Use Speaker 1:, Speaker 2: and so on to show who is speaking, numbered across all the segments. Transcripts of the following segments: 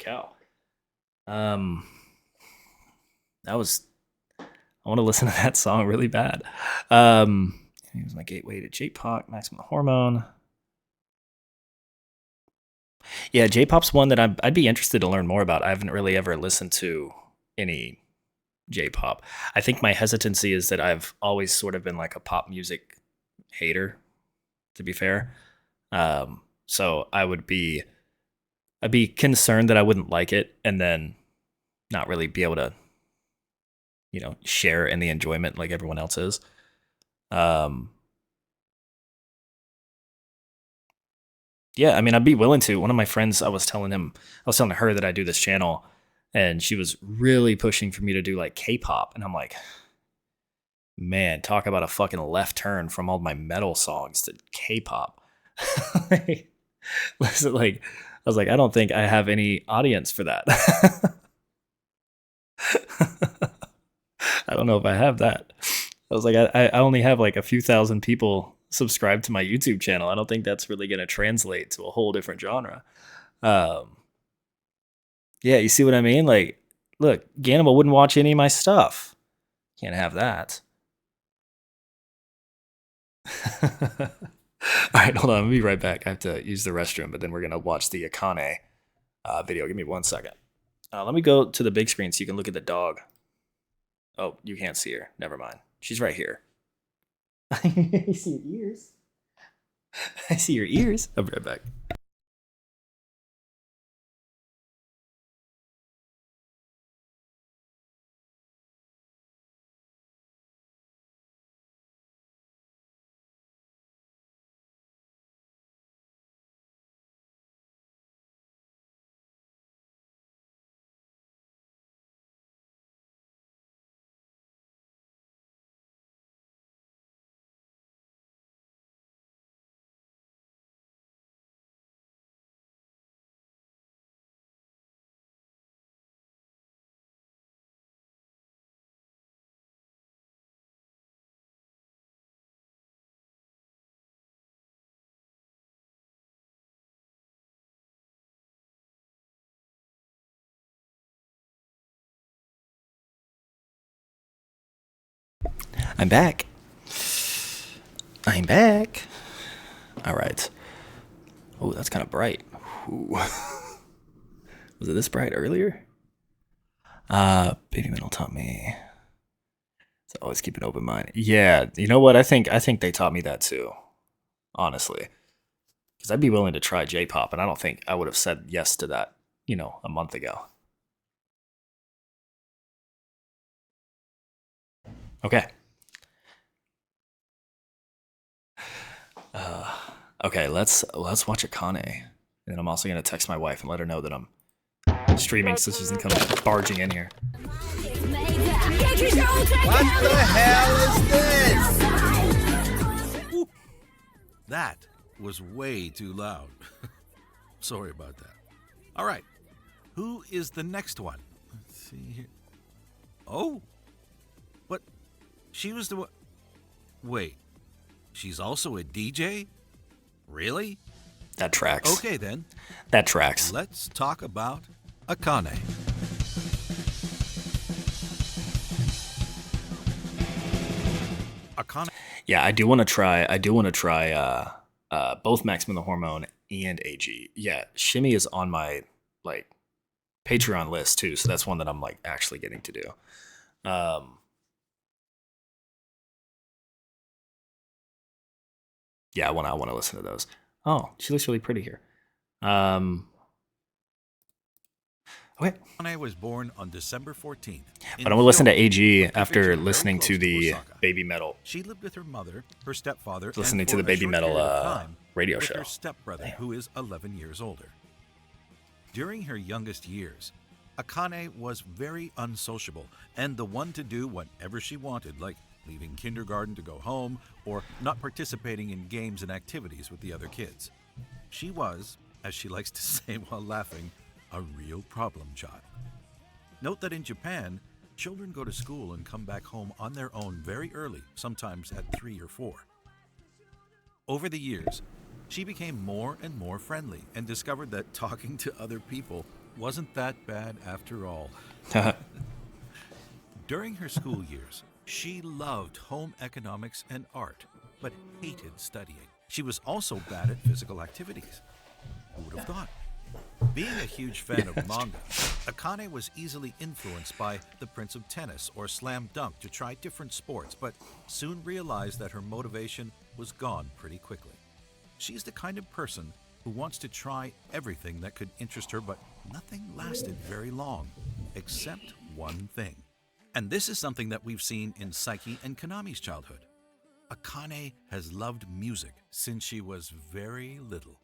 Speaker 1: cow. Um, that was. I want to listen to that song really bad. It was my gateway to J-pop, Maximum Hormone. Yeah, J-pop's one that I'd be interested to learn more about. I haven't really ever listened to any J-pop. I think my hesitancy is that I've always sort of been like a pop music hater, to be fair. So I'd be concerned that I wouldn't like it and then not really be able to, share in the enjoyment like everyone else is. Um, yeah, I mean, I'd be willing to. One of my friends, I was telling her that I do this channel, and she was really pushing for me to do like K-pop, and I'm like, man, talk about a fucking left turn from all my metal songs to K-pop. Like, listen, like, I was like, I don't think I have any audience for that. I don't know if I have that. I was like, I only have like a few thousand people subscribed to my YouTube channel. I don't think that's really going to translate to a whole different genre. Um, yeah, you see what I mean? Like, look,Ganimal wouldn't watch any of my stuff. Can't have that. All right, hold on. I'll be right back. I have to use the restroom, but then we're going to watch the Akane video. Give me 1 second. Let me go to the big screen so you can look at the dog. Oh, you can't see her. Never mind. She's right here. I see your ears. I see your ears. I'll be right back. I'm back. I'm back. All right. Oh, that's kind of bright. Ooh. Was it this bright earlier? Baby Metal taught me. So always keep an open mind. Yeah, you know what? I think they taught me that too. Honestly, because I'd be willing to try J-pop, and I don't think I would have said yes to that, a month ago. Okay. Uh, okay, let's watch Akane, and I'm also gonna text my wife and let her know that I'm streaming, so she doesn't come barging in here.
Speaker 2: What the hell is this? Ooh, that was way too loud. Sorry about that. All right, who is the next one? Let's see here. Oh, but she was the one. Wait, she's also a DJ? Really?
Speaker 1: That tracks.
Speaker 2: Okay then.
Speaker 1: That tracks.
Speaker 2: Let's talk about Akane. Akane.
Speaker 1: Yeah, I do want to try. I do want to try both Maximum the Hormone and AG. Yeah, Shimmy is on my like Patreon list too, so that's one that I'm like actually getting to do. Um, yeah, I want to listen to those. Oh, she looks really pretty here. Um, okay,
Speaker 2: Akane was born on December 14th.
Speaker 1: but I'm gonna listen to AG after listening to the Baby Metal,
Speaker 2: She lived with her mother, her stepfather,
Speaker 1: listening
Speaker 2: and
Speaker 1: to
Speaker 2: for
Speaker 1: the
Speaker 2: a
Speaker 1: Baby
Speaker 2: short
Speaker 1: Metal
Speaker 2: period of time,
Speaker 1: radio
Speaker 2: with
Speaker 1: show.
Speaker 2: her stepbrother, who is 11 years older. During her youngest years, Akane was very unsociable and the one to do whatever she wanted, like leaving kindergarten to go home or not participating in games and activities with the other kids. She was, as she likes to say while laughing, a real problem child. Note that in Japan, children go to school and come back home on their own very early, sometimes at 3 or 4. Over the years, she became more and more friendly and discovered that talking to other people wasn't that bad after all. During her school years, she loved home economics and art, but hated studying. She was also bad at physical activities. Who would have thought? Being a huge fan of manga, Akane was easily influenced by The Prince of Tennis or Slam Dunk to try different sports, but soon realized that her motivation was gone pretty quickly. She's the kind of person who wants to try everything that could interest her, but nothing lasted very long, except one thing. And this is something that we've seen in Saiki and Konami's childhood. Akane has loved music since she was very little.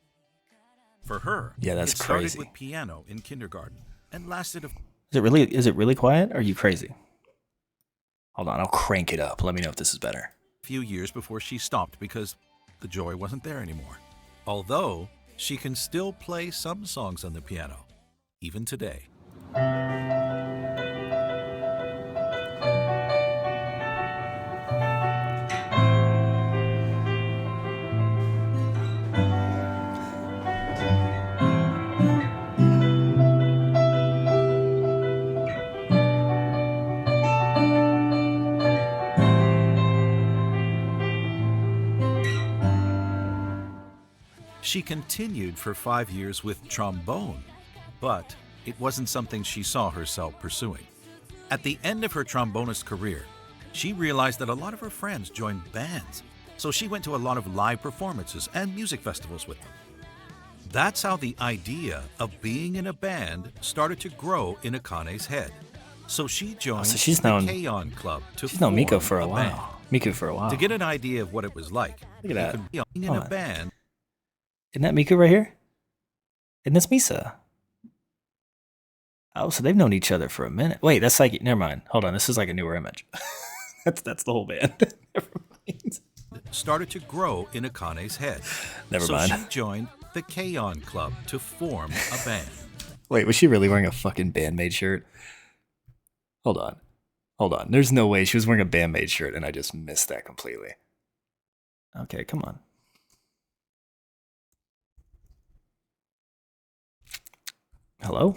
Speaker 2: For her,
Speaker 1: Yeah, that's
Speaker 2: it started
Speaker 1: crazy.
Speaker 2: with piano in kindergarten and lasted a
Speaker 1: Is it really quiet? Or are you crazy? Hold on, I'll crank it up. Let me know if this is better.
Speaker 2: few years before she stopped because the joy wasn't there anymore. Although she can still play some songs on the piano, even today. She continued for 5 years with trombone, but it wasn't something she saw herself pursuing. At the end of her trombonist career, she realized that a lot of her friends joined bands, so she went to a lot of live performances and music festivals with them. That's how the idea of being in a band started to grow in Akane's head. So she joined
Speaker 1: so she's
Speaker 2: the
Speaker 1: known-
Speaker 2: K-On! Club to
Speaker 1: She's known Miko
Speaker 2: form
Speaker 1: for a
Speaker 2: band.
Speaker 1: while. Miku for a while.
Speaker 2: To get an idea of what it was like,
Speaker 1: Look at that.
Speaker 2: you could be in
Speaker 1: Hold
Speaker 2: a
Speaker 1: on.
Speaker 2: band.
Speaker 1: Isn't that Miku right here? Isn't this Misa? Oh, so they've known each other for a minute. Wait, that's like, never mind. Hold on, this is like a newer image. that's the whole band. Never mind.
Speaker 2: Started to grow in Akane's head.
Speaker 1: Never
Speaker 2: so
Speaker 1: mind.
Speaker 2: she joined the K-On! Club to form a band.
Speaker 1: Wait, was she really wearing a fucking Band-Maid shirt? Hold on. Hold on. There's no way she was wearing a Band-Maid shirt and I just missed that completely. Okay, come on. Hello?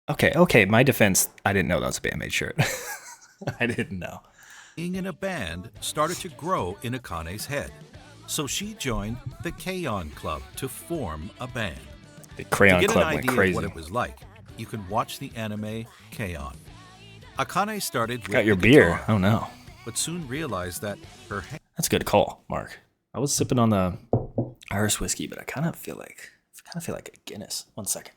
Speaker 1: Okay, my defense, I didn't know that was a Band-Maid shirt. I didn't know.
Speaker 2: Being in a band started to grow in Akane's head. So she joined the K-On! Club to form a band.
Speaker 1: The Crayon
Speaker 2: to get
Speaker 1: Club
Speaker 2: an
Speaker 1: went
Speaker 2: idea
Speaker 1: crazy.
Speaker 2: of what it was like, you can watch the anime K-On! Akane started with
Speaker 1: Got your
Speaker 2: the
Speaker 1: beer.
Speaker 2: guitar,
Speaker 1: Oh no.
Speaker 2: but soon realized that her
Speaker 1: That's a good call, Mark. I was sipping on the Irish whiskey, but I kind of feel like a Guinness. 1 second.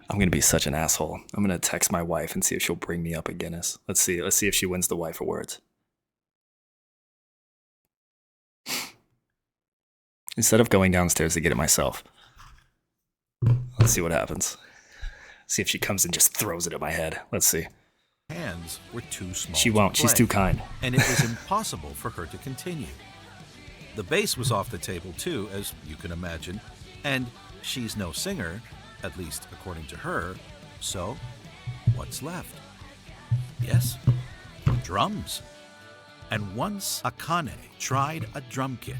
Speaker 1: I'm gonna be such an asshole. I'm gonna text my wife and see if she'll bring me up a Guinness. Let's see if she wins the wife awards. Instead of going downstairs to get it myself, let's see what happens. See if she comes and just throws it at my head. Let's see.
Speaker 2: hands were too small.
Speaker 1: She
Speaker 2: to
Speaker 1: won't. She's
Speaker 2: play,
Speaker 1: too kind.
Speaker 2: and it was impossible for her to continue. The bass was off the table too, as you can imagine, and she's no singer, at least according to her, so what's left? Yes, drums. And once Akane tried a drum kit,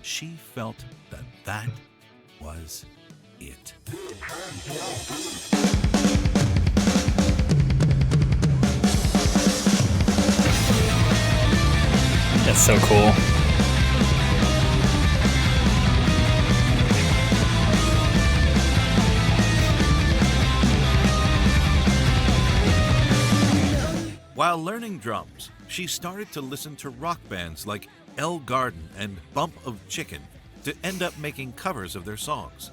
Speaker 2: she felt that that was it.
Speaker 1: That's so cool.
Speaker 2: While learning drums, she started to listen to rock bands like El Garden and Bump of Chicken to end up making covers of their songs.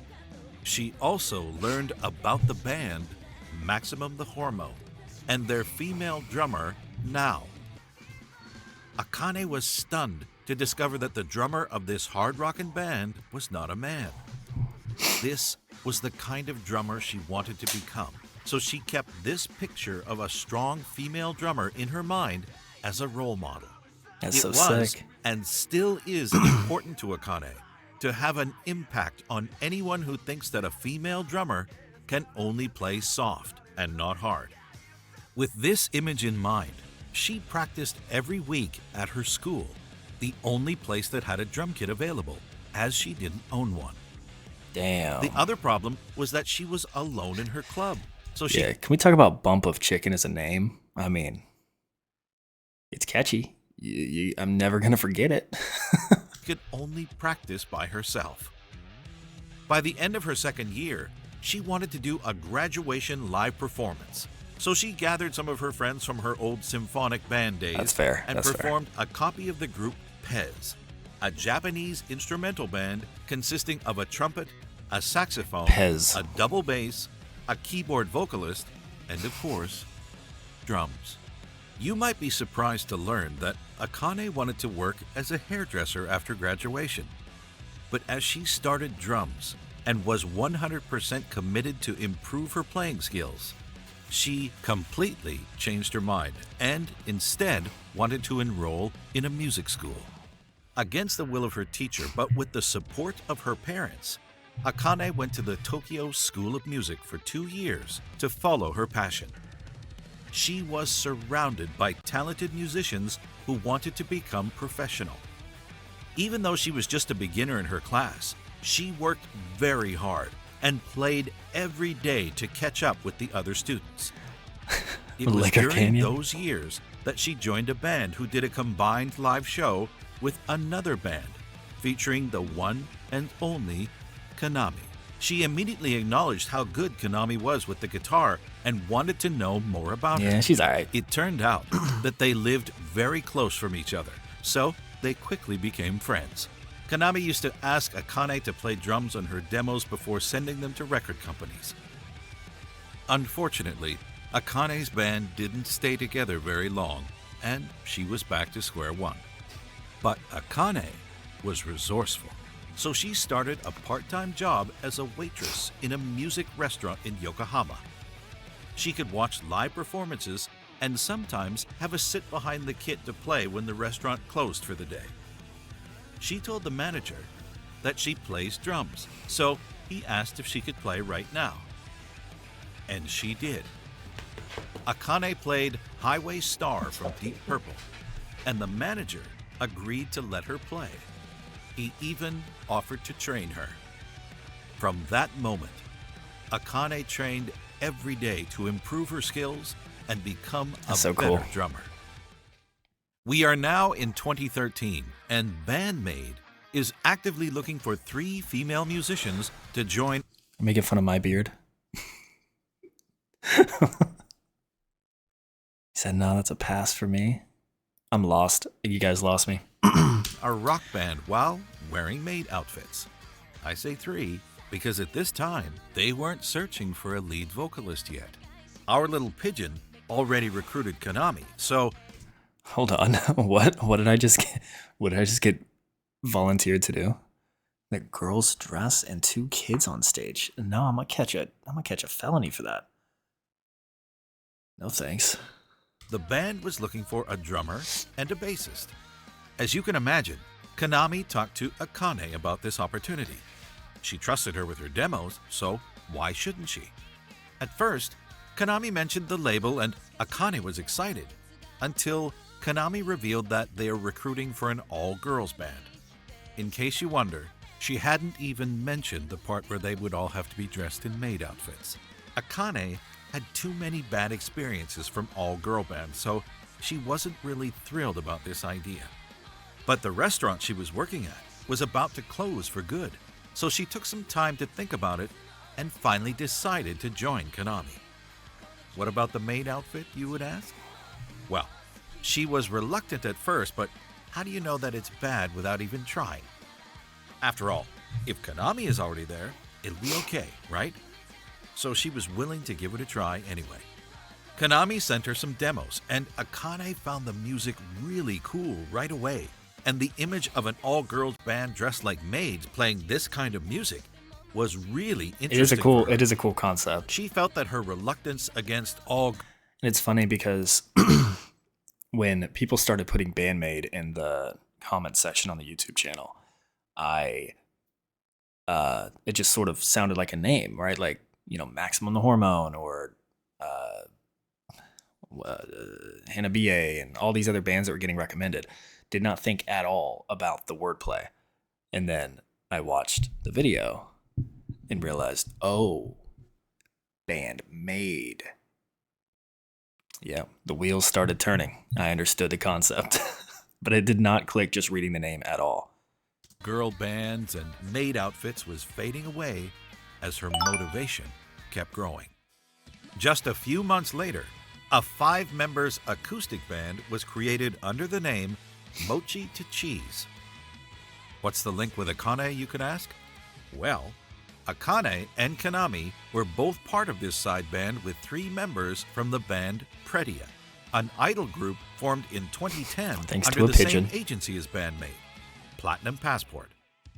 Speaker 2: She also learned about the band Maximum the Hormone and their female drummer, Now. Akane was stunned to discover that the drummer of this hard rockin' band was not a man. This was the kind of drummer she wanted to become, so she kept this picture of a strong female drummer in her mind as a role model.
Speaker 1: That's
Speaker 2: It
Speaker 1: so
Speaker 2: was
Speaker 1: sick.
Speaker 2: and still is important to Akane to have an impact on anyone who thinks that a female drummer can only play soft and not hard. With this image in mind, she practiced every week at her school, the only place that had a drum kit available, as she didn't own one.
Speaker 1: Damn.
Speaker 2: The other problem was that she was alone in her club, so she
Speaker 1: Yeah, can we talk about Bump of Chicken as a name? I mean, it's catchy. I'm never gonna forget it.
Speaker 2: could only practice by herself. By the end of her second year, she wanted to do a graduation live performance, so she gathered some of her friends from her old symphonic band days
Speaker 1: That's fair.
Speaker 2: and
Speaker 1: That's fair.
Speaker 2: performed a copy of the group Pez, a Japanese instrumental band consisting of a trumpet, a saxophone,
Speaker 1: Pez.
Speaker 2: a double bass, a keyboard vocalist, and of course, drums. You might be surprised to learn that Akane wanted to work as a hairdresser after graduation. But as she started drums and was 100% committed to improve her playing skills, she completely changed her mind and instead wanted to enroll in a music school. Against the will of her teacher, but with the support of her parents, Akane went to the Tokyo School of Music for 2 years to follow her passion. She was surrounded by talented musicians who wanted to become professional. Even though she was just a beginner in her class, she worked very hard and played every day to catch up with the other students. It was
Speaker 1: Like a
Speaker 2: during
Speaker 1: canyon?
Speaker 2: those years that she joined a band who did a combined live show with another band featuring the one and only Konami. She immediately acknowledged how good Konami was with the guitar and wanted to know more about her.
Speaker 1: Yeah, she's alright.
Speaker 2: It turned out that they lived very close from each other, so they quickly became friends. Konami used to ask Akane to play drums on her demos before sending them to record companies. Unfortunately, Akane's band didn't stay together very long, and she was back to square one. But Akane was resourceful, so she started a part-time job as a waitress in a music restaurant in Yokohama. She could watch live performances and sometimes have a sit behind the kit to play when the restaurant closed for the day. She told the manager that she plays drums, so he asked if she could play right now. And she did. Akane played Highway Star from Deep Purple, and the manager agreed to let her play. He even offered to train her. From that moment, Akane trained every day to improve her skills and become a
Speaker 1: That's so
Speaker 2: better
Speaker 1: cool.
Speaker 2: drummer. We are now in 2013, and Band-Maid is actively looking for 3 female musicians to join.
Speaker 1: Making fun of my beard. He said, no, that's a pass for me. I'm lost. You guys lost me.
Speaker 2: a rock band while wearing maid outfits. I say 3 because at this time, they weren't searching for a lead vocalist yet. Our little pigeon already recruited Konami, so
Speaker 1: Hold on. What did I just get? What did I just get volunteered to do? The girls dress and 2 kids on stage. No, I'm gonna catch a felony for that. No thanks.
Speaker 2: the band was looking for a drummer and a bassist. As you can imagine, Konami talked to Akane about this opportunity. She trusted her with her demos, so why shouldn't she? At first, Konami mentioned the label and Akane was excited, until Konami revealed that they are recruiting for an all-girls band. In case you wonder, she hadn't even mentioned the part where they would all have to be dressed in maid outfits. Akane had too many bad experiences from all-girl bands, so she wasn't really thrilled about this idea. But the restaurant she was working at was about to close for good, so she took some time to think about it and finally decided to join Konami. What about the maid outfit, you would ask? Well, she was reluctant at first, but how do you know that it's bad without even trying? After all, if Konami is already there, it'll be okay, right? So she was willing to give it a try anyway. Konami sent her some demos, and Akane found the music really cool right away. And the image of an all-girls band dressed like maids playing this kind of music was really interesting.
Speaker 1: It is a cool concept.
Speaker 2: She felt that her reluctance against all
Speaker 1: And it's funny because when people started putting Band-Maid in the comment section on the YouTube channel, I it just sort of sounded like a name, right? Like, Maximum the Hormone or Hannah BA and all these other bands that were getting recommended. Did not think at all about the wordplay. And then I watched the video and realized, oh, Band-Maid. Yeah, the wheels started turning. I understood the concept, but it did not click just reading the name at all.
Speaker 2: Girl bands and maid outfits was fading away as her motivation kept growing. Just a few months later, a 5-members acoustic band was created under the name Mochi to Cheese. What's the link with Akane, you could ask? Well, Akane and Konami were both part of this side band with 3 members from the band Predia, an idol group formed in 2010 under the same agency as Band-Maid, Platinum Passport.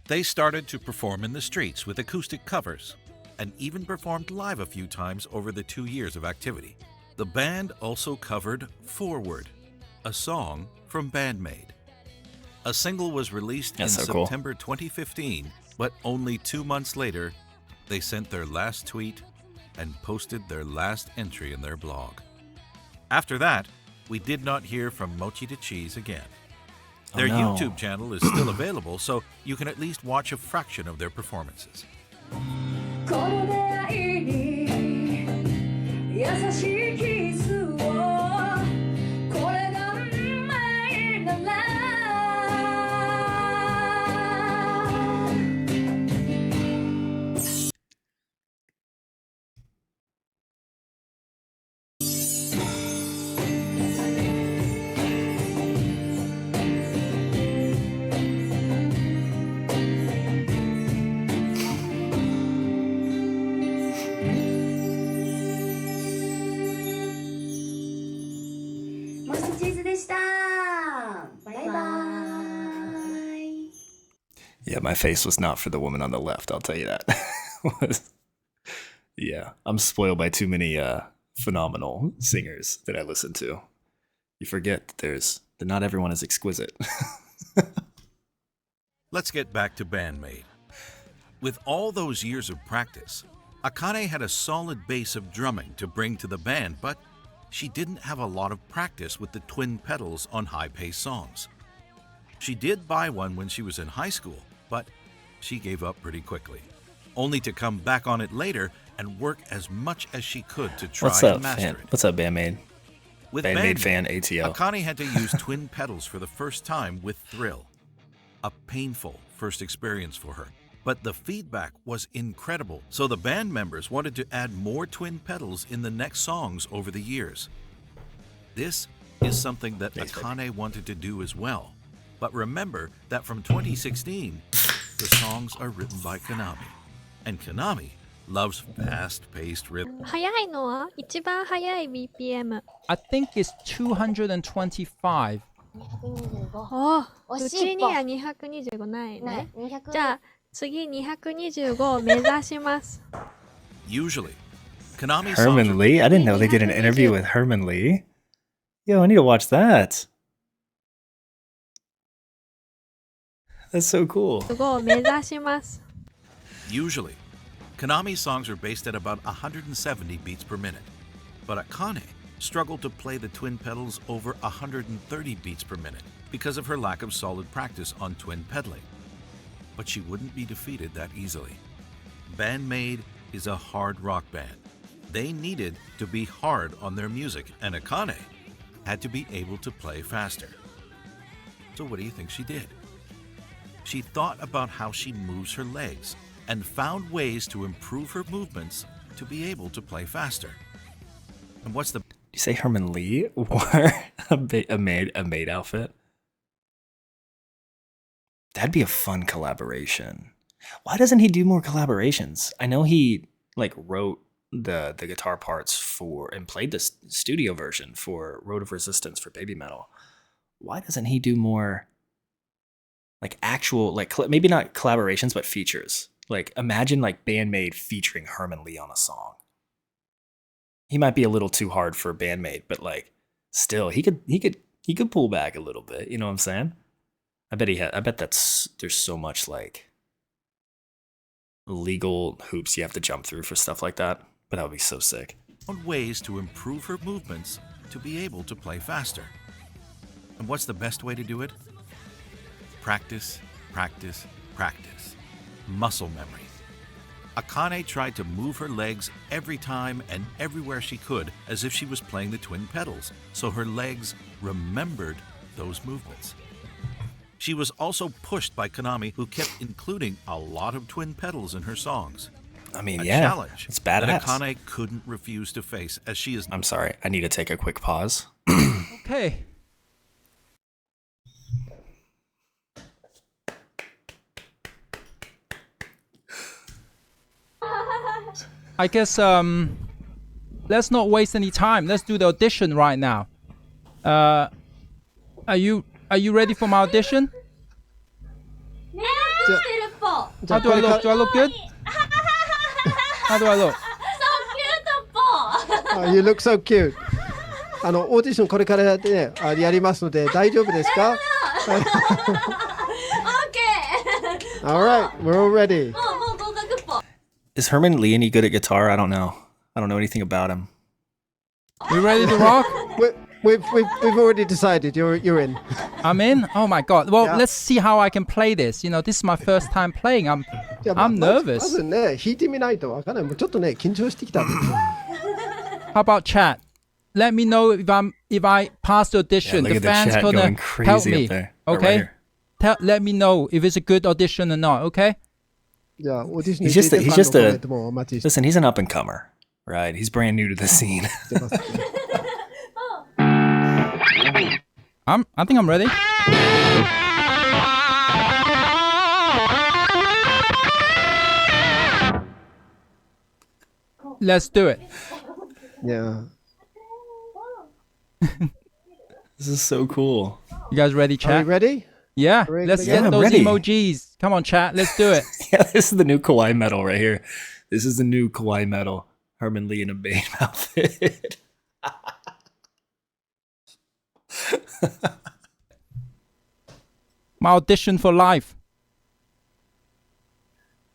Speaker 2: They started to perform in the streets with acoustic covers and even performed live a few times over the 2 years of activity. The band also covered Forward, a song from Band-Maid. A single was released in September 2015, but only 2 months later, they sent their last tweet and posted their last entry in their blog. After that, we did not hear from Mochi to Cheese again. Their YouTube channel is still available, so you can at least watch a fraction of their performances.
Speaker 1: Yeah, my face was not for the woman on the left, I'll tell you that. Yeah, I'm spoiled by too many phenomenal singers that I listen to. You forget that not everyone is exquisite.
Speaker 2: Let's get back to Band-Maid. With all those years of practice, Akane had a solid base of drumming to bring to the band, but she didn't have a lot of practice with the twin pedals on high-paced songs. She did buy one when she was in high school, but she gave up pretty quickly, only to come back on it later and work as much as she could to try to master it.
Speaker 1: What's up, Band-Maid?
Speaker 2: With
Speaker 1: Band-Maid fan ATO.
Speaker 2: Akane had to use twin pedals for the first time with Thrill. A painful first experience for her, but the feedback was incredible, so the band members wanted to add more twin pedals in the next songs over the years. This is something that Akane wanted to do as well. But remember that from 2016, the songs are written by Konami. And Konami loves fast-paced rhythm.
Speaker 3: 速いのは一番速い BPM。I
Speaker 4: think it's 225.
Speaker 3: おうちには225ないね。じゃあ次225を目指します。
Speaker 2: Usually, Konami
Speaker 1: Herman Lee? I didn't know they did an interview with Herman Lee. Yo, I need to watch that. That's so cool.
Speaker 2: Usually, Konami songs are based at about 170 beats per minute, but Akane struggled to play the twin pedals over 130 beats per minute because of her lack of solid practice on twin pedaling. But she wouldn't be defeated that easily. Band-Maid is a hard rock band. They needed to be hard on their music, and Akane had to be able to play faster. So what do you think she did? She thought about how she moves her legs and found ways to improve her movements to be able to play faster. And what's the...
Speaker 1: Did you say Herman Lee wore a maid outfit? That'd be a fun collaboration. Why doesn't he do more collaborations? I know he wrote the guitar parts for and played the studio version for Road of Resistance for Baby Metal. Why doesn't he do more actual maybe not collaborations but features? Imagine Band-Maid featuring Herman Lee on a song. He might be a little too hard for Band-Maid, but still he could he could pull back a little bit. You know what I'm saying? I bet there's so much like legal hoops you have to jump through for stuff like that. But that would be so sick.
Speaker 2: Found ways to improve her movements to be able to play faster. And what's the best way to do it? Practice, practice, practice. Muscle memory. Akane tried to move her legs every time and everywhere she could as if she was playing the twin pedals, so her legs remembered those movements. She was also pushed by Konami, who kept including a lot of twin pedals in her songs.
Speaker 1: I mean,
Speaker 2: A
Speaker 1: yeah,
Speaker 2: challenge
Speaker 1: it's badass.
Speaker 2: that Akane couldn't refuse to face, as she is...
Speaker 1: I'm sorry, I need to take a quick pause.
Speaker 4: Okay. I guess let's not waste any time. Let's do the audition right now. Are you ready for my audition? How do I look? Do I look good? How do I look?
Speaker 5: You look so cute. オーディションこれからね、やりますので大丈夫ですか？ All right, we're all ready.
Speaker 1: Is Herman Lee any good at guitar? I don't know. I don't know anything about him.
Speaker 4: We ready to rock?
Speaker 5: We've already decided you're in.
Speaker 4: I'm in. Oh my god. Well,
Speaker 5: Yeah.
Speaker 4: let's see how I can play this. You know, this is my first time playing. I'm
Speaker 5: いや
Speaker 4: I'm
Speaker 5: ま
Speaker 4: nervous.
Speaker 5: ずね、弾いてみないとわからない。もうちょっとね、緊張してきたんですよ。
Speaker 4: How about chat? Let me know if I pass the
Speaker 1: Yeah,
Speaker 4: audition.
Speaker 1: look
Speaker 4: The
Speaker 1: at the
Speaker 4: fans
Speaker 1: chat
Speaker 4: gonna
Speaker 1: going
Speaker 4: help
Speaker 1: crazy
Speaker 4: me.
Speaker 1: up there. Oh, right
Speaker 4: Okay?
Speaker 1: here.
Speaker 4: Let me know if it's a good audition or not. Okay?
Speaker 5: じゃあ、オーディション
Speaker 1: He's just
Speaker 5: に
Speaker 1: a-
Speaker 5: ついて
Speaker 1: he's
Speaker 5: ファン
Speaker 1: just
Speaker 5: の
Speaker 1: a-
Speaker 5: コメントもお待ちして
Speaker 1: Listen, he's an up and comer, right? He's brand new to the scene.
Speaker 5: ます。
Speaker 4: I think I'm ready. Let's do it.
Speaker 5: Yeah.
Speaker 1: This is so cool.
Speaker 4: You guys ready,
Speaker 5: Are
Speaker 4: chat?
Speaker 5: we ready?
Speaker 4: Yeah.
Speaker 5: Ready
Speaker 4: Let's
Speaker 5: to
Speaker 4: get
Speaker 5: go?
Speaker 1: I'm
Speaker 4: those
Speaker 1: ready.
Speaker 4: emojis. Come on, chat. Let's do it.
Speaker 1: Yeah, this is the new Kawaii medal right here. This is the new Kawaii medal. Herman Lee in a Bane outfit.
Speaker 4: My audition for life.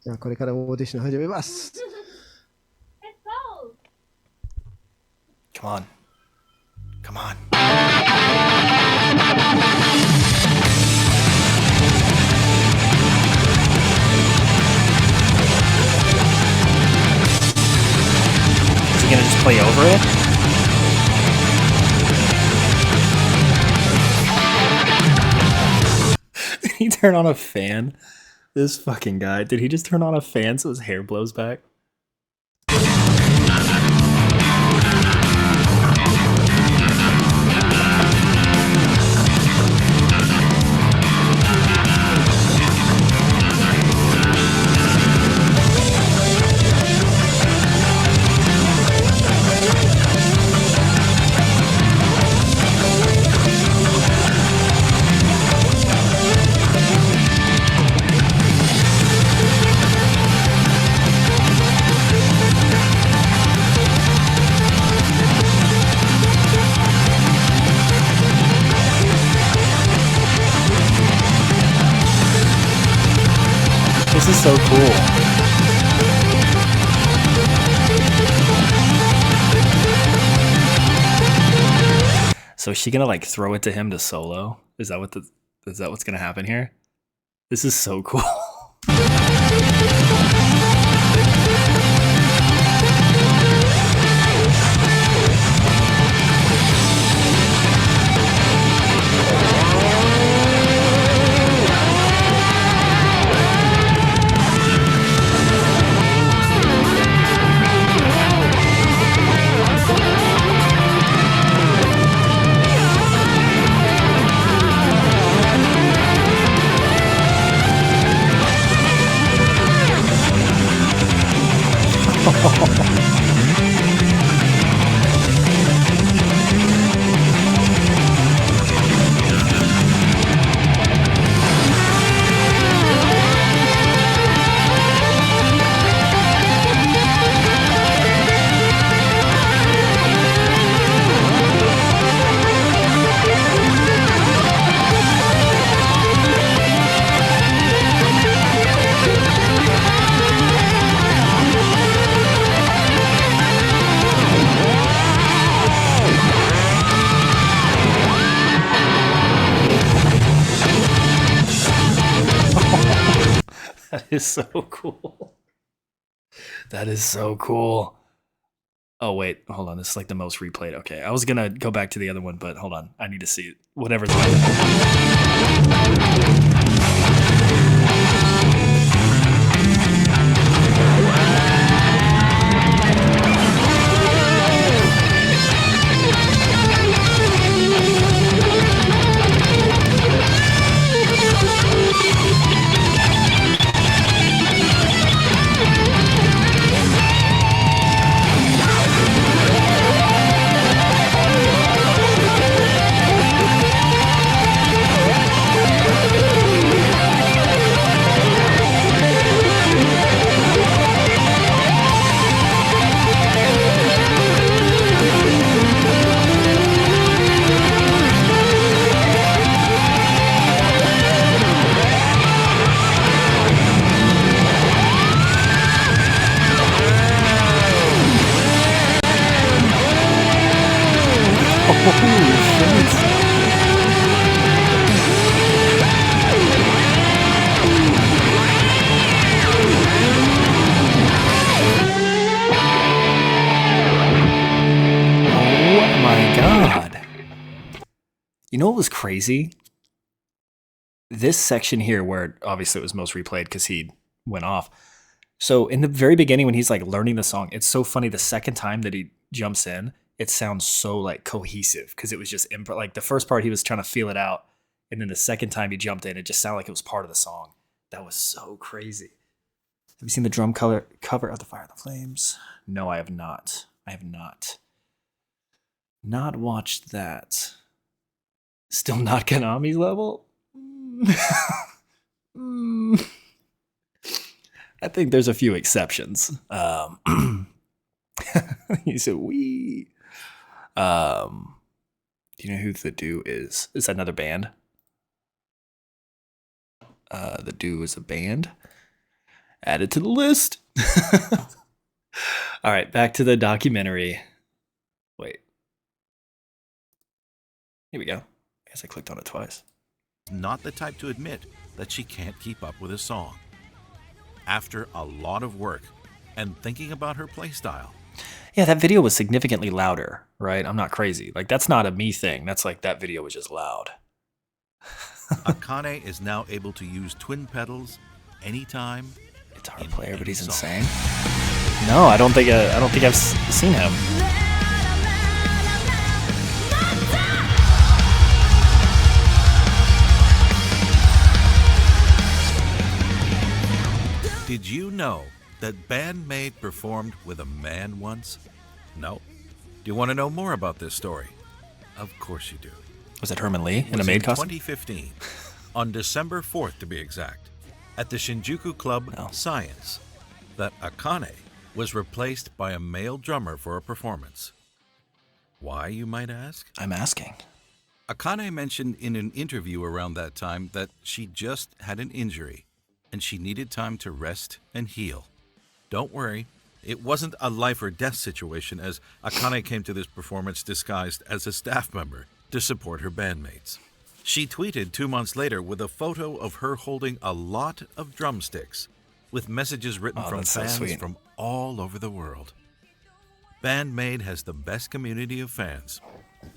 Speaker 5: じゃあ、これからオーディション始めます。
Speaker 1: Come on. Come on. Is he gonna just play over it? Did he turn on a fan? This fucking guy. Did he just turn on a fan so his hair blows back? This is so cool. So is she gonna like throw it to him to solo? Is that what's gonna happen here? This is so cool. That is so cool. That is so cool. Oh, wait. Hold on. This is like the most replayed. Okay. I was going to go back to the other one, but hold on. I need to see it. Whatever's You know what was crazy? This section here, where obviously it was most replayed because he went off. So in the very beginning, when he's like learning the song, it's so funny. The second time that he jumps in, it sounds so like cohesive because it was just like the first part he was trying to feel it out, and then the second time he jumped in, it just sounded like it was part of the song. That was so crazy. Have you seen the drum cover of The Fire and the Flames? No, I have not. I have not. Not watched that. Still not Konami's level? I think there's a few exceptions. He said, "We." Do you know who the Do is? Is that another band? The Do is a band. Added to the list. All right, back to the documentary. Wait. Here we go. I guess I clicked on it twice.
Speaker 2: Not the type to admit that she can't keep up with a song. After a lot of work and thinking about her playstyle.
Speaker 1: Yeah, that video was significantly louder, right? I'm not crazy. Like, that's not a me thing. That's like that video was just loud.
Speaker 2: Akane is now able to use twin pedals anytime.
Speaker 1: Guitar player, but he's insane. No, I don't think I've seen him.
Speaker 2: Did you know that Band-Maid performed with a man once? No? Do you want to know more about this story? Of course you do.
Speaker 1: Was it Herman Lee in a maid costume?
Speaker 2: 2015, on December 4th to be exact, at the Shinjuku club Science, that Akane was replaced by a male drummer for a performance. Why, you might ask?
Speaker 1: I'm asking.
Speaker 2: Akane mentioned in an interview around that time that she just had an injury and she needed time to rest and heal. Don't worry, it wasn't a life or death situation, as Akane came to this performance disguised as a staff member to support her bandmates. She tweeted 2 months later with a photo of her holding a lot of drumsticks with messages written from fans from all over the world. Band-Maid has the best community of fans.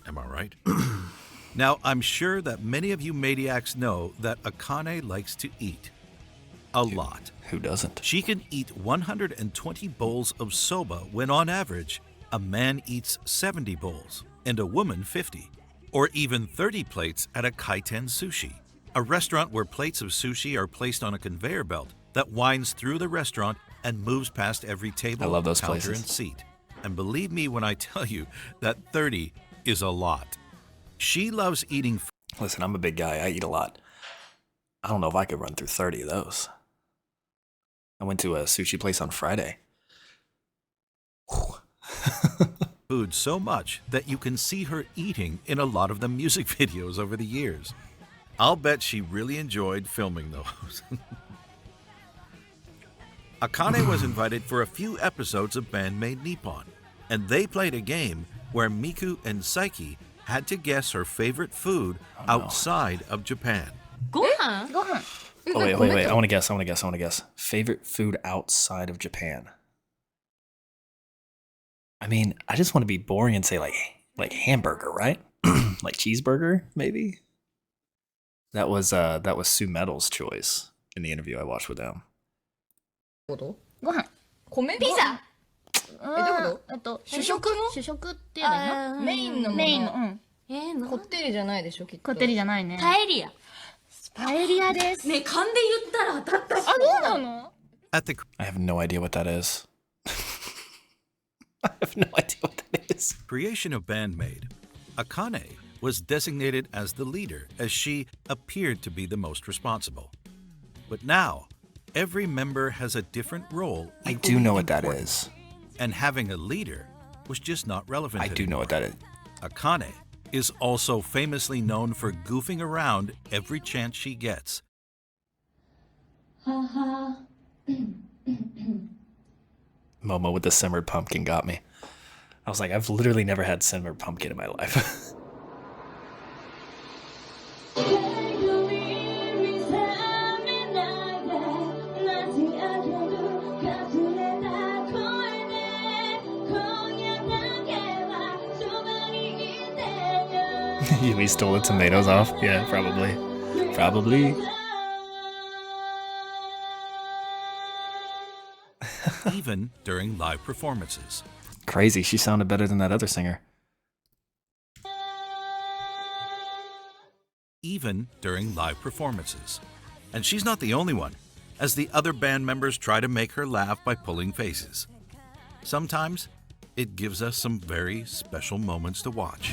Speaker 2: Am I right? Now, I'm sure that many of you maniacs know that Akane likes to eat. A lot.
Speaker 1: Who doesn't?
Speaker 2: She can eat 120 bowls of soba when on average, a man eats 70 bowls and a woman 50. Or even 30 plates at a kaiten sushi, a restaurant where plates of sushi are placed on a conveyor belt that winds through the restaurant and moves past every table,
Speaker 1: I love those
Speaker 2: counter,
Speaker 1: places.
Speaker 2: and seat. And believe me when I tell you that 30 is a lot. She loves eating.
Speaker 1: Listen, I'm a big guy. I eat a lot. I don't know if I could run through 30 of those. I went to a sushi place on Friday.
Speaker 2: Food so much that you can see her eating in a lot of the music videos over the years. I'll bet she really enjoyed filming those. Akane was invited for a few episodes of Band-Maid Nippon, and they played a game where Miku and Saiki had to guess her favorite food outside of Japan.
Speaker 6: ご飯
Speaker 1: Oh, wait. I want to guess. Favorite food outside of Japan? I mean, I just want to be boring and say like hamburger, right? Like cheeseburger, maybe? That was Sue Metal's choice in the interview I watched with them.
Speaker 6: ご飯米ピザどういうこと主食ってやだなメインのこってりじゃないでしょきっとこってりじゃないねパエリアですね勘で言ったら当たったしどうなの
Speaker 2: At the
Speaker 1: I have no idea what that is. I have no idea what that is.
Speaker 2: creation of Band-Maid, Akane was designated as the leader as she appeared to be the most responsible. But now, every member has a different role.
Speaker 1: I do know what that
Speaker 2: important,
Speaker 1: is.
Speaker 2: And having a leader was just not relevant
Speaker 1: I do know what that is.
Speaker 2: Akane is also famously known for goofing around every chance she gets.
Speaker 1: Momo with the simmered pumpkin got me. I was like, I've literally never had simmered pumpkin in my life. We stole the tomatoes off? Yeah, probably.
Speaker 2: Even during live performances.
Speaker 1: Crazy, she sounded better than that other singer.
Speaker 2: Even during live performances. And she's not the only one, as the other band members try to make her laugh by pulling faces. Sometimes, it gives us some very special moments to watch.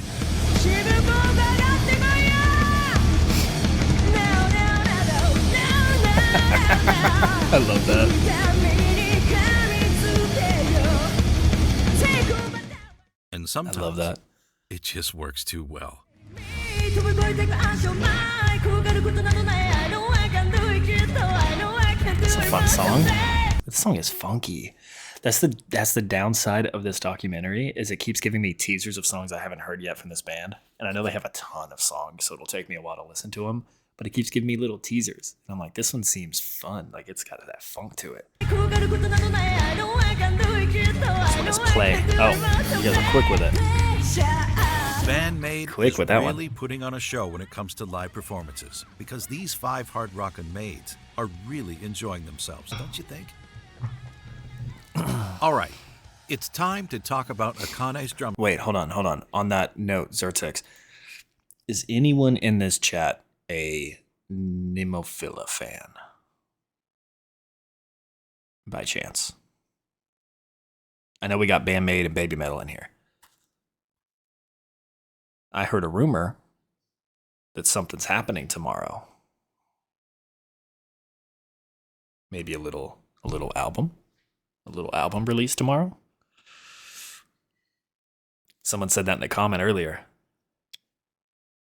Speaker 1: I love that.
Speaker 2: And sometimes,
Speaker 1: I love that.
Speaker 2: it just works too well.
Speaker 1: It's a fun song. This song is funky. That's the downside of this documentary, is it keeps giving me teasers of songs I haven't heard yet from this band. And I know they have a ton of songs, so it'll take me a while to listen to them. But it keeps giving me little teasers. And I'm like, this one seems fun. Like, it's got that funk to it. This one is play. Oh, you guys are quick with it.
Speaker 2: Band-Maid
Speaker 1: Quick
Speaker 2: is
Speaker 1: with that
Speaker 2: really
Speaker 1: one.
Speaker 2: putting on a show when it comes to live performances, because these 5 hard rockin' maids are really enjoying themselves, don't you think? All right, it's time to talk about Akane's drum.
Speaker 1: Wait, hold on. On that note, Zertex, is anyone in this chat a Nemophila fan? By chance? I know we got Band-Maid and Baby Metal in here. I heard a rumor that something's happening tomorrow. Maybe a little album? A little album release tomorrow? Someone said that in the comment earlier.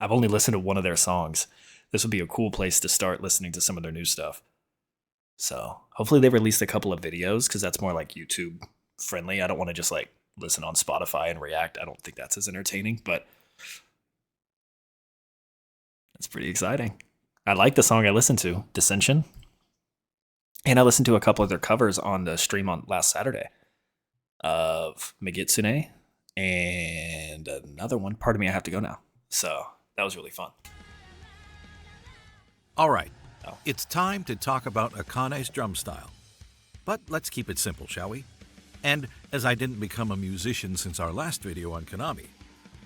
Speaker 1: I've only listened to one of their songs. This would be a cool place to start listening to some of their new stuff. So hopefully they released a couple of videos, because that's more like YouTube friendly. I don't want to just like listen on Spotify and react. I don't think that's as entertaining, but it's pretty exciting. I like the song I listened to, Dissension. And I listened to a couple of their covers on the stream on last Saturday of Megitsune and another one. Pardon me, I have to go now. So that was really fun.
Speaker 2: All right, it's time to talk about Akane's drum style. But let's keep it simple, shall we? And as I didn't become a musician since our last video on Konami,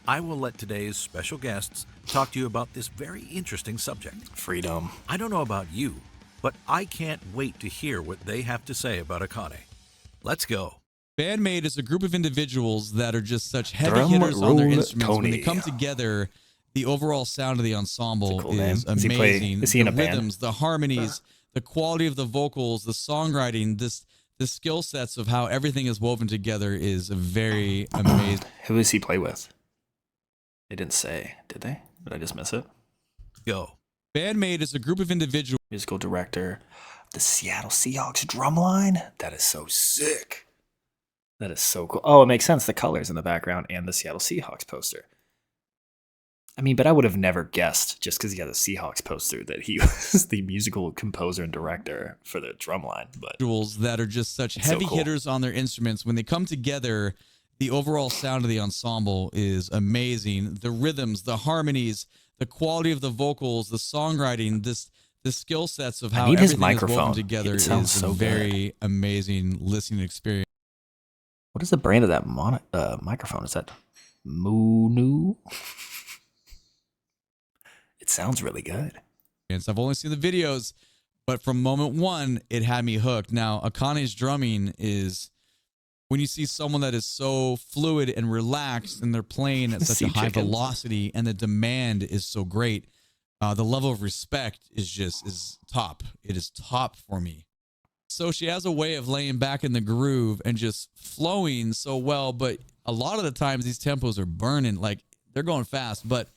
Speaker 2: I will let today's special guests talk to you about this very interesting subject.
Speaker 1: Freedom.
Speaker 2: I don't know about you, but I can't wait to hear what they have to say about Akane. Let's go.
Speaker 7: Band-Maid is a group of individuals that are just such heavy
Speaker 1: Drum
Speaker 7: hitters on their
Speaker 1: roll,
Speaker 7: instruments. When they
Speaker 1: Tony.
Speaker 7: come together, the overall sound of the ensemble
Speaker 1: cool
Speaker 7: is
Speaker 1: name.
Speaker 7: amazing.
Speaker 1: Is he in
Speaker 7: the
Speaker 1: a band?
Speaker 7: rhythms, the harmonies, the quality of the vocals, the songwriting, the skill sets of how everything is woven together is very amazing.
Speaker 1: Who does he play with? They didn't say, did they? Did I just miss it?
Speaker 2: Go.
Speaker 7: Band-Maid is a group of individuals.
Speaker 1: Musical director, the Seattle Seahawks drumline. That is so sick. That is so cool. Oh, it makes sense. The colors in the background and the Seattle Seahawks poster. I mean, but I would have never guessed just because he had a Seahawks poster that he was the musical composer and director for the drumline. But
Speaker 7: individuals that are just such heavy hitters on their instruments. When they come together, the overall sound of the ensemble is amazing. The rhythms, the harmonies, the quality of the vocals, the songwriting, the skill sets of how everything is woven together is a very amazing listening experience.
Speaker 1: What is the brand of that microphone? Is that Moonu? It sounds really good.
Speaker 7: I've only seen the videos, but from moment one, it had me hooked. Now, Akane's drumming is when you see someone that is so fluid and relaxed and they're playing at such a high velocity and the demand is so great, the level of respect is top. It is top for me. So she has a way of laying back in the groove and just flowing so well, but a lot of the times these tempos are burning, like they're going fast, but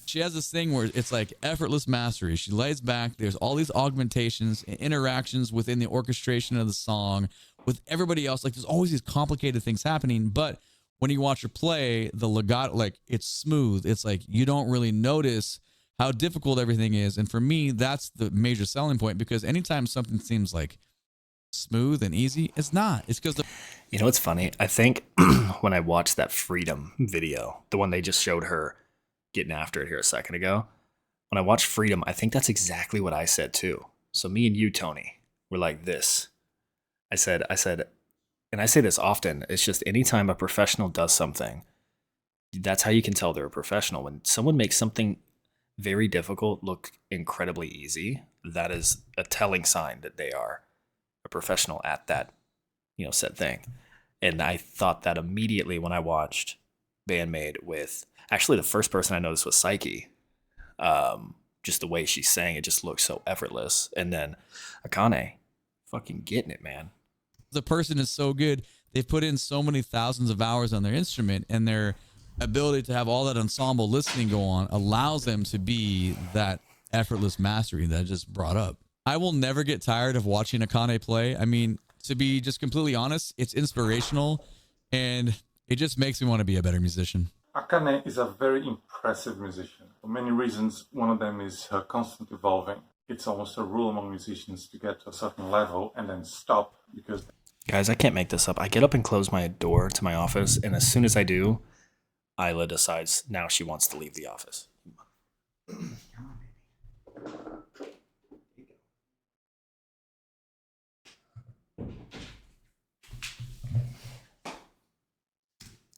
Speaker 7: she has this thing where it's like effortless mastery. She lays back. There's all these augmentations and interactions within the orchestration of the song with everybody else. Like there's always these complicated things happening. But when you watch her play, the legato, like it's smooth. It's like you don't really notice how difficult everything is. And for me, that's the major selling point, because anytime something seems like smooth and easy, it's not. It's because
Speaker 1: you know what's funny? I think when I watched that Freedom video, the one they just showed her getting after it here a second ago, when I watched Freedom, I think that's exactly what I said too. So me and you, Tony, were like this. I said, and I say this often, it's just anytime a professional does something, that's how you can tell they're a professional. When someone makes something very difficult look incredibly easy, that is a telling sign that they are a professional at that, said thing. And I thought that immediately when I watched Band-Maid with, actually the first person I noticed was Psyche. Just the way she sang, it just looked so effortless. And then Akane, fucking getting it, man.
Speaker 7: The person is so good. They've put in so many thousands of hours on their instrument, and their ability to have all that ensemble listening go on allows them to be that effortless mastery that I just brought up. I will never get tired of watching Akane play. I mean, to be just completely honest, it's inspirational, and it just makes me want to be a better musician.
Speaker 8: Akane is a very impressive musician. For many reasons, one of them is her constant evolving. It's almost a rule among musicians to get to a certain level and then stop, because...
Speaker 1: Guys, I can't make this up. I get up and close my door to my office, and as soon as I do, Isla decides now she wants to leave the office.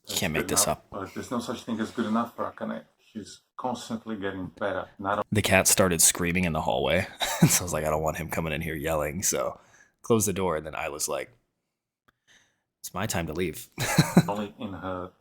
Speaker 1: Can't make this up.
Speaker 8: There's no such thing as good enough for Akane. She's constantly getting better.
Speaker 1: The cat started screaming in the hallway, so I was like, I don't want him coming in here yelling. So close the door, and then Isla's like, it's my time to leave.
Speaker 8: Only in her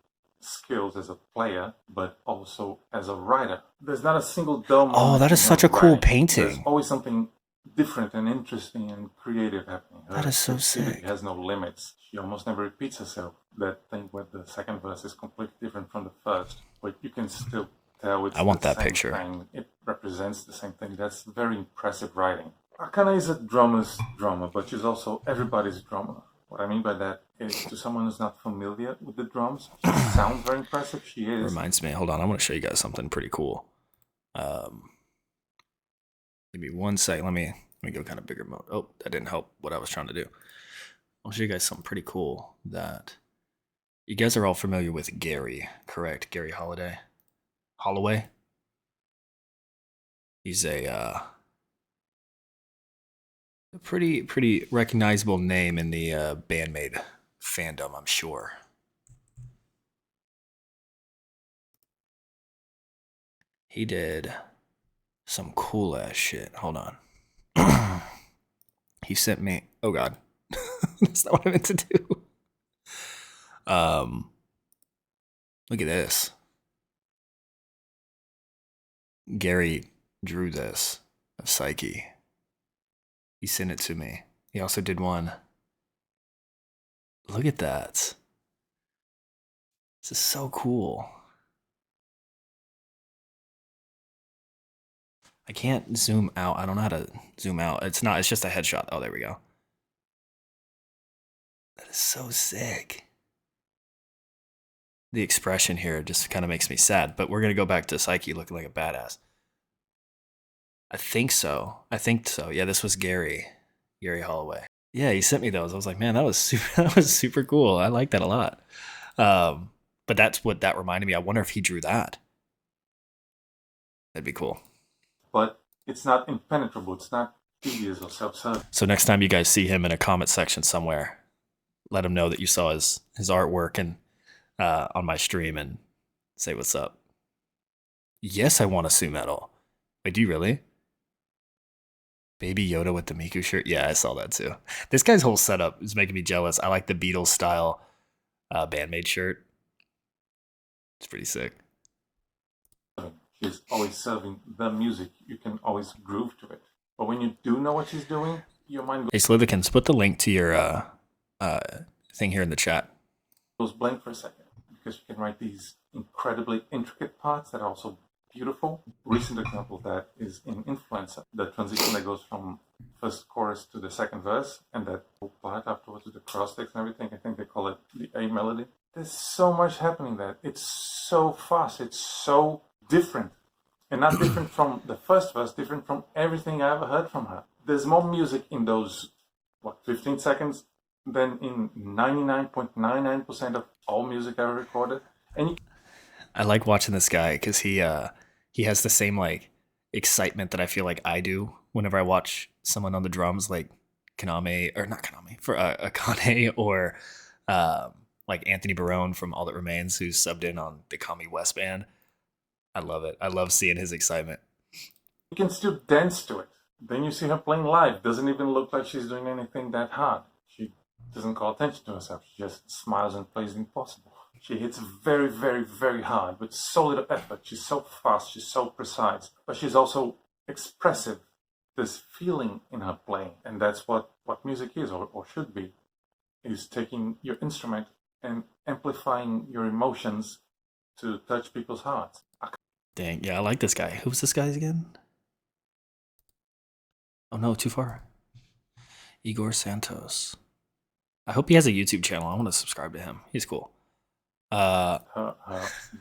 Speaker 8: skills as a player, but also as a writer. There's not a single dull moment.
Speaker 1: Oh, that is such a cool painting.
Speaker 8: There's always something different and interesting and creative happening.
Speaker 1: That is so sick.
Speaker 8: She has no limits. She almost never repeats herself. That thing where the second verse is completely different from the first, but you can still tell it's
Speaker 1: I want
Speaker 8: the
Speaker 1: that
Speaker 8: same
Speaker 1: picture.
Speaker 8: thing. It represents the same thing. That's very impressive writing. Akane is a drummer's drummer, but she's also everybody's drummer. What I mean by that is, to someone who's not familiar with the drums, she sounds very impressive. She is.
Speaker 1: Reminds me, hold on, I want to show you guys something pretty cool. Give me 1 second. Let me go kind of bigger mode. Oh, that didn't help what I was trying to do. I'll show you guys something pretty cool that you guys are all familiar with. Gary, correct? Gary Holloway. He's a pretty recognizable name in the Band-Maid fandom, I'm sure. He did some cool ass shit. Hold on. He sent me, oh god. That's not what I meant to do. Look at this. Gary drew this of Psyche. He sent it to me. He also did one. Look at that. This is so cool. I can't zoom out. I don't know how to zoom out. It's just a headshot. Oh, there we go. That is so sick. The expression here just kind of makes me sad. But we're gonna go back to Psyche looking like a badass. I think so. Yeah, this was Gary Holloway. Yeah, he sent me those. I was like, man, that was super cool. I like that a lot. But that's what that reminded me. I wonder if he drew that. That'd be cool.
Speaker 8: But it's not impenetrable. It's not tedious or self-serving.
Speaker 1: So next time you guys see him in a comment section somewhere, let him know that you saw his artwork and on my stream and say what's up. Yes, I want a Sue medal. Wait, do you really? Baby Yoda with the Miku shirt. Yeah, I saw that too. This guy's whole setup is making me jealous. I like the Beatles style Band-Maid shirt. It's pretty sick.
Speaker 8: She's always serving the music. You can always groove to it. But when you do know what she's doing, your mind
Speaker 1: Hey, Slithikins, put the link to your thing here in the chat.
Speaker 8: goes blank for a second. Because you can write these incredibly intricate parts that are also beautiful. Recent example of that is in Influencer. The transition that goes from first chorus to the second verse, and that part afterwards with the cross sticks and everything. I think they call it the A melody. There's so much happening there. It's so fast. It's so different. And not different from the first verse, different from everything I ever heard from her. There's more music in those, 15 seconds than in 99.99% of all music I ever recorded. And
Speaker 1: I like watching this guy because he has the same like excitement that I feel like I do whenever I watch someone on the drums, like Akane or like Anthony Barone from All That Remains, who's subbed in on the Kami West band. I love it. I love seeing his excitement.
Speaker 8: you can still dance to it. Then you see her playing live. Doesn't even look like she's doing anything that hard. She doesn't call attention to herself. She just smiles and plays the impossible. She hits very, very, very hard with so little effort. She's so fast. She's so precise. But she's also expressive. There's feeling in her playing. And that's what music is, or should be, is taking your instrument and amplifying your emotions to touch people's hearts.
Speaker 1: Dang, yeah, I like this guy. Who's this guy again? Oh no, too far. Igor Santos. I hope he has a YouTube channel. I want to subscribe to him. He's cool.
Speaker 8: Her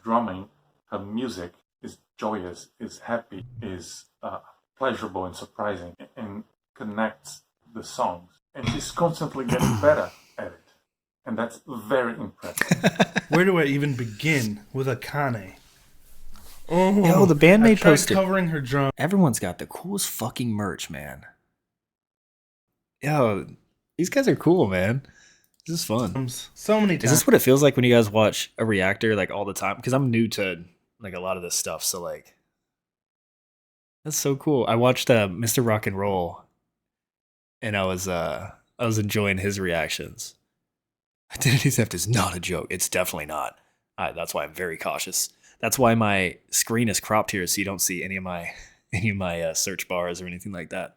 Speaker 8: drumming, her music is joyous, is happy, is pleasurable and surprising, and connects the songs. And she's constantly getting better at it. And that's very impressive.
Speaker 9: Where do I even begin with Akane? Oh,
Speaker 1: Yo, the Band-Maid poster.
Speaker 9: Covering her drum.
Speaker 1: Everyone's got the coolest fucking merch, man. Yo, these guys are cool, man. This is fun.
Speaker 9: So many times.
Speaker 1: Is this what it feels like when you guys watch a reactor like all the time? Because I'm new to like a lot of this stuff, so like that's so cool. I watched Mr. Rock and Roll, and I was enjoying his reactions. Identity theft is not a joke. It's definitely not. That's why I'm very cautious. That's why my screen is cropped here, so you don't see any of my search bars or anything like that.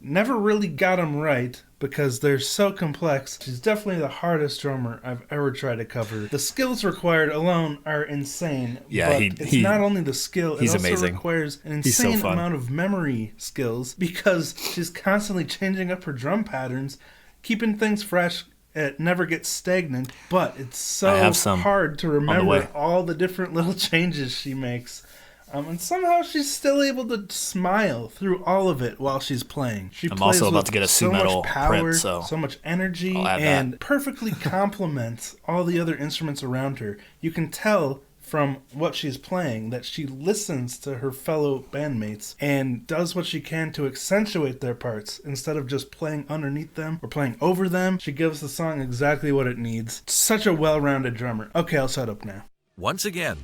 Speaker 9: Never really got them right because they're so complex. She's definitely the hardest drummer I've ever tried to cover. The skills required alone are insane.
Speaker 1: Yeah,
Speaker 9: but it's not only the skill, it also
Speaker 1: amazing.
Speaker 9: requires an insane amount of memory skills because she's constantly changing up her drum patterns, keeping things fresh. It never gets stagnant, but it's so hard to remember all the different little changes she makes. And somehow she's still able to smile through all of it while she's playing. She plays
Speaker 1: also about
Speaker 9: with
Speaker 1: to get a
Speaker 9: so
Speaker 1: metal
Speaker 9: much power,
Speaker 1: print,
Speaker 9: so much energy, and perfectly complements all the other instruments around her. You can tell from what she's playing that she listens to her fellow bandmates and does what she can to accentuate their parts instead of just playing underneath them or playing over them. She gives the song exactly what it needs. Such a well-rounded drummer. Okay, I'll shut up now.
Speaker 2: Once again,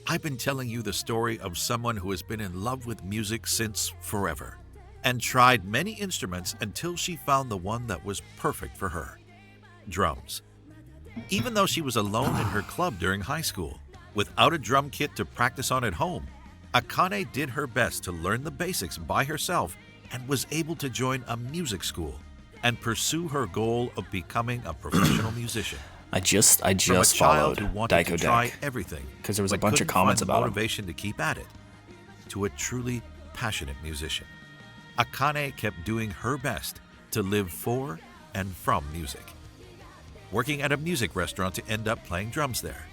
Speaker 2: I've been telling you the story of someone who has been in love with music since forever and tried many instruments until she found the one that was perfect for her: drums. Even though she was alone in her club during high school, without a drum kit to practice on at home, Akane did her best to learn the basics by herself and was able to join a music school and pursue her goal of becoming a professional musician.
Speaker 1: I just followed Daiko Deck
Speaker 2: everything
Speaker 1: because there was a bunch of comments about
Speaker 2: motivation to keep at it. To a truly passionate musician, Akane kept doing her best to live for and from music. working at a music restaurant to end up playing drums there.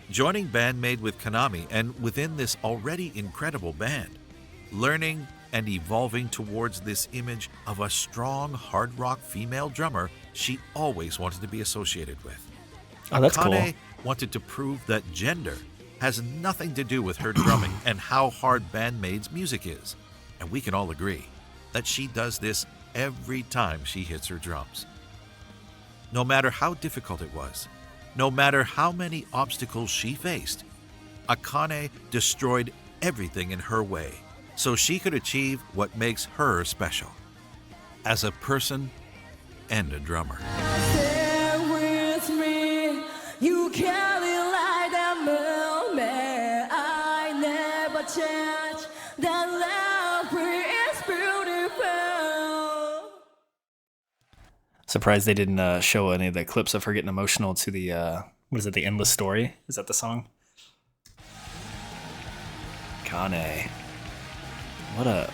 Speaker 2: Joining Band-Maid with Konami and within this already incredible band, learning and evolving towards this image of a strong hard rock female drummer she always wanted to be associated with.
Speaker 1: Oh, that's
Speaker 2: Akane
Speaker 1: cool.
Speaker 2: wanted to prove that gender has nothing to do with her drumming and how hard Band-Maid's music is. And we can all agree that she does this every time she hits her drums. No matter how difficult it was, no matter how many obstacles she faced, Akane destroyed everything in her way so she could achieve what makes her special as a person and a drummer.
Speaker 10: You carry like that moment. I never change. That love is beautiful.
Speaker 1: Surprised they didn't show any of the clips of her getting emotional to the what is it? The Endless Story? Is that the song? Kane. What a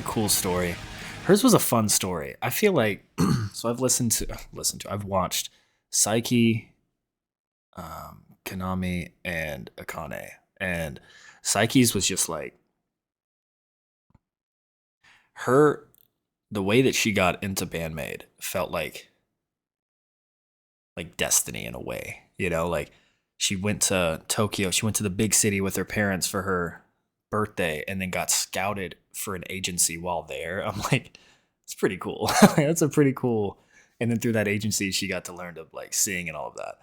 Speaker 1: cool story. Hers was a fun story. I feel like so I've watched Psyche, Konami, and Akane. And Psyche's was just like the way that she got into Band-Maid felt like destiny in a way, you know, like she went to Tokyo, she went to the big city with her parents for her birthday and then got scouted for an agency while there. I'm like, it's pretty cool. That's a pretty cool. And then through that agency, she got to learn to like sing and all of that.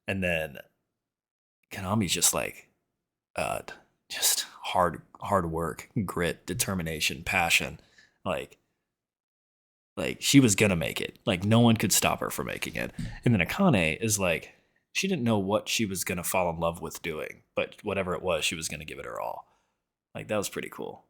Speaker 1: And then Konami's just like, just hard work, grit, determination, passion. Like she was gonna make it. Like no one could stop her from making it. And then Akane is like, she didn't know what she was gonna fall in love with doing, but whatever it was, she was gonna give it her all. Like that was pretty cool.